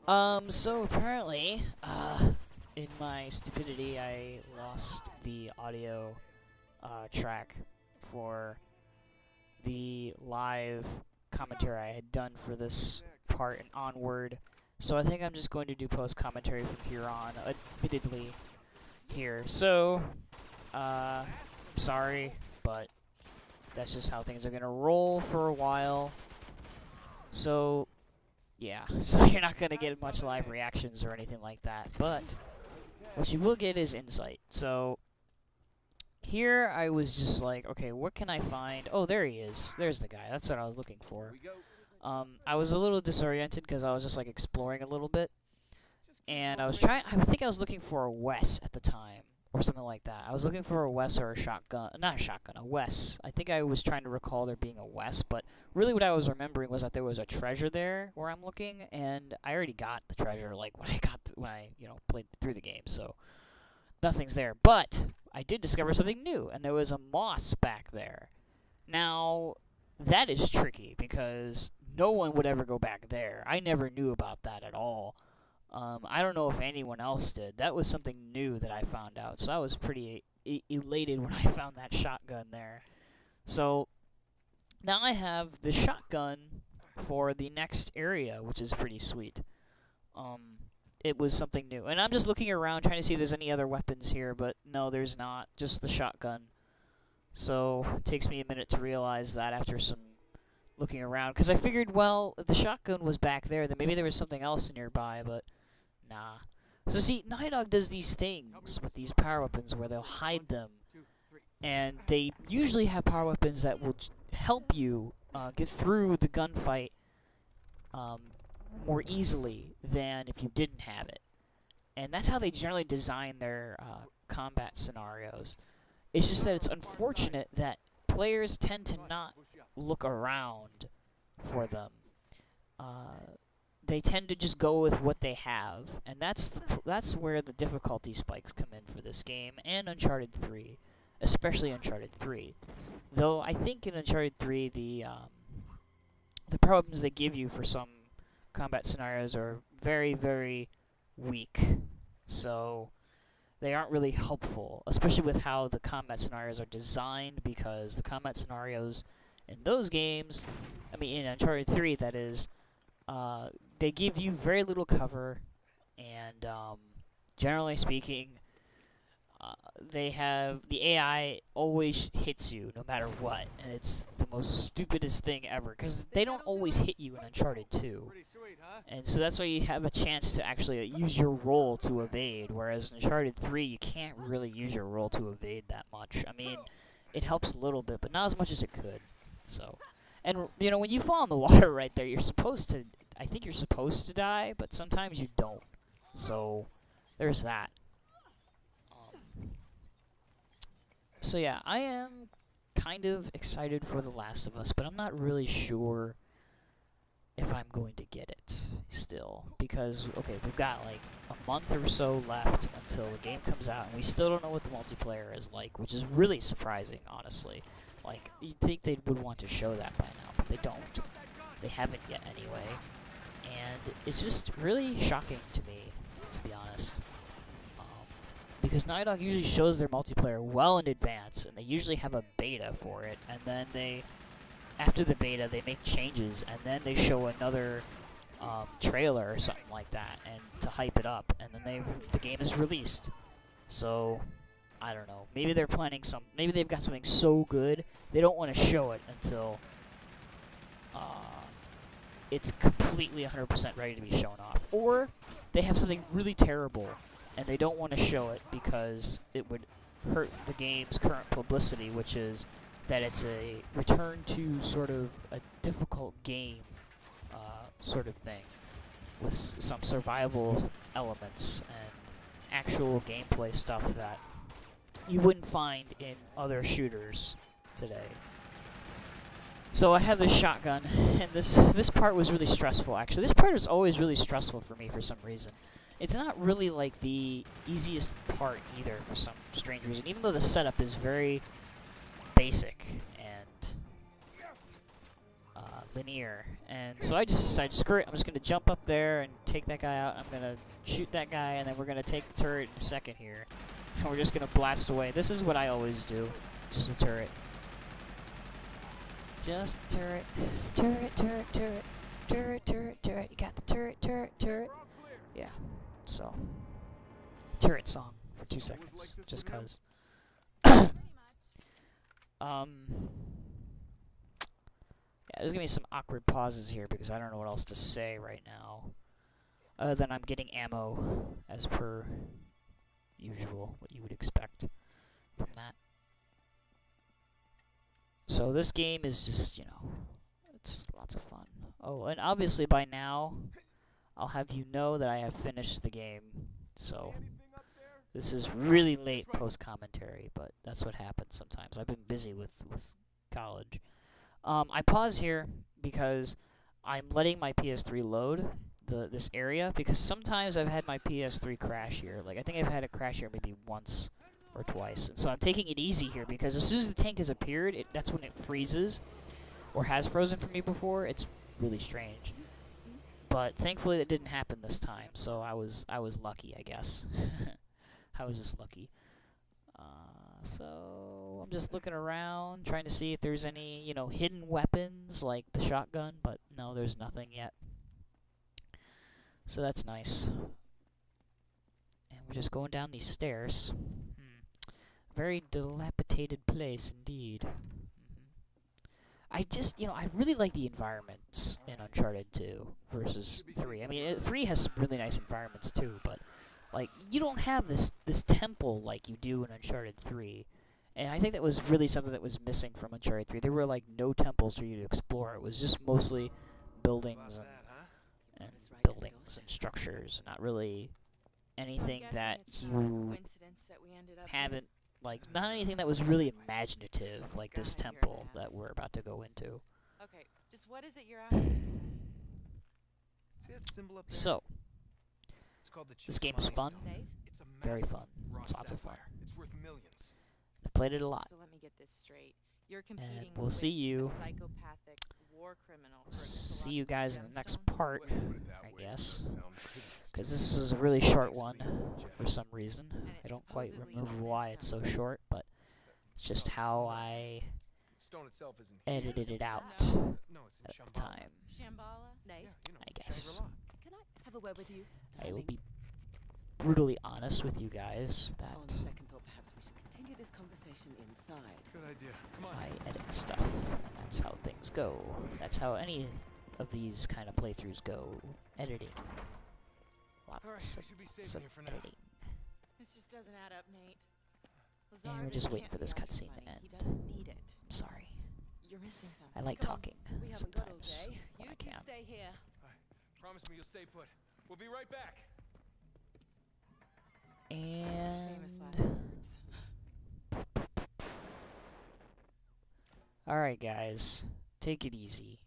So apparently, in my stupidity, I lost the audio, track for the live commentary I had done for this part and onward. So I think I'm just going to do post-commentary from here on, admittedly, here. So, sorry, but that's just how things are gonna roll for a while. So, yeah, so you're not gonna get much live reactions or anything like that, but what you will get is insight. So, here I was just like, okay, what can I find? Oh, there he is. There's the guy. That's what I was looking for. I was a little disoriented because I was just like exploring a little bit, and I think I was looking for a Wes at the time, or something like that. I was looking for a Wes or a shotgun, not a shotgun, a Wes. I think I was trying to recall there being a Wes, but really what I was remembering was that there was a treasure there where I'm looking, and I already got the treasure, like, when I played through the game, so nothing's there. But I did discover something new, and there was a moss back there. Now, that is tricky, because no one would ever go back there. I never knew about that at all. I don't know if anyone else did. That was something new that I found out, so I was pretty elated when I found that shotgun there. So, now I have the shotgun for the next area, which is pretty sweet. It was something new. And I'm just looking around trying to see if there's any other weapons here, but no, there's not. Just the shotgun. So, it takes me a minute to realize that after some looking around. Because I figured, well, if the shotgun was back there, then maybe there was something else nearby, but nah. So see, Naughty Dog does these things with these power weapons where they'll hide them. And they usually have power weapons that will help you get through the gunfight more easily than if you didn't have it. And that's how they generally design their combat scenarios. It's just that it's unfortunate that players tend to not look around for them. They tend to just go with what they have, and that's where the difficulty spikes come in for this game, and Uncharted 3, especially Uncharted 3. Though I think in Uncharted 3 the problems they give you for some combat scenarios are very, very weak, so they aren't really helpful, especially with how the combat scenarios are designed, because the combat scenarios in those games, I mean in Uncharted 3 that is, they give you very little cover, and generally speaking, they have the AI always hits you no matter what, and it's the most stupidest thing ever, because they don't always hit you in Uncharted 2. And so that's why you have a chance to actually use your roll to evade, whereas in Uncharted 3 you can't really use your roll to evade that much. I mean, it helps a little bit, but not as much as it could. So, and when you fall in the water right there, I think you're supposed to die, but sometimes you don't. So, there's that. So yeah, I am kind of excited for The Last of Us, but I'm not really sure if I'm going to get it still. Because, okay, we've got like a month or so left until the game comes out, and we still don't know what the multiplayer is like, which is really surprising, honestly. Like, you'd think they would want to show that by now, but they don't. They haven't yet anyway. And it's just really shocking to me, to be honest. Because Naughty Dog usually shows their multiplayer well in advance, and they usually have a beta for it, and then after the beta, they make changes, and then they show another trailer or something like that, and to hype it up, and then the game is released. So, I don't know. Maybe they're planning maybe they've got something so good, they don't want to show it until it's completely 100% ready to be shown off. Or they have something really terrible, and they don't want to show it because it would hurt the game's current publicity, which is that it's a return to sort of a difficult game sort of thing, with some survival elements and actual gameplay stuff that you wouldn't find in other shooters today. So I have this shotgun, and this part was really stressful, actually. This part is always really stressful for me for some reason. It's not really like the easiest part either for some strange reason, even though the setup is very basic and linear. And so I just decided, screw it, I'm just going to jump up there and take that guy out. I'm going to shoot that guy, and then we're going to take the turret in a second here. And we're just going to blast away. This is what I always do. Just the turret. Just the turret. Turret, turret, turret. Turret, turret, turret. You got the turret, turret, turret. Yeah, so. Turret song for 2 seconds. Just cuz. Yeah, there's gonna be some awkward pauses here because I don't know what else to say right now. Other than I'm getting ammo, as per usual, what you would expect from that. So this game is just, you know, it's lots of fun. Oh, and obviously by now, I'll have you know that I have finished the game. So this is really late post-commentary, but that's what happens sometimes. I've been busy with college. I pause here because I'm letting my PS3 load this area, because sometimes I've had my PS3 crash here. Like, I think I've had it crash here maybe once or twice. And so I'm taking it easy here, because as soon as the tank has appeared, that's when it freezes, or has frozen for me before. It's really strange. But thankfully that didn't happen this time, so I was lucky, I guess. I was just lucky. So I'm just looking around, trying to see if there's any, you know, hidden weapons like the shotgun, but no, there's nothing yet. So that's nice. And we're just going down these stairs. Very dilapidated place indeed. I just, you know, I really like the environments in Uncharted 2 versus 3. I mean, 3 has some really nice environments too, but like, you don't have this temple like you do in Uncharted 3. And I think that was really something that was missing from Uncharted 3. There were, like, no temples for you to explore. It was just mostly buildings and buildings and structures. Not really anything that you haven't, like, not anything that was really imaginative, like this temple that we're about to go into. Okay, just what is it you're after? So, this game is fun, very fun, it's lots of fun. I've played it a lot, So let me get this straight. You're competing and we'll with see you. a psychopathic war criminal for See you guys in the next gemstone? part, I guess, because this is a really short one for some reason. I don't quite remember why it's so short, but it's just how I edited it out at the time, Shambhala? Nate, I guess. can I have a word with you? I will be brutally honest with you guys On that second thought, perhaps we should continue this conversation inside. Good idea. Come on. I edit stuff, and that's how things go. That's how any of these kind of playthroughs go. Editing. Alright, Lots we should be safe of here for now. editing. This just doesn't add up, Nate. And Lazar we're just really waiting can't for be this after cutscene to money. end. He doesn't need it. I'm sorry. You're missing something. I like Come on, talking we haven't got all sometimes day. when You I two can. stay here. Promise me you'll stay put. We'll be right back. Famous last And words. alright guys, take it easy.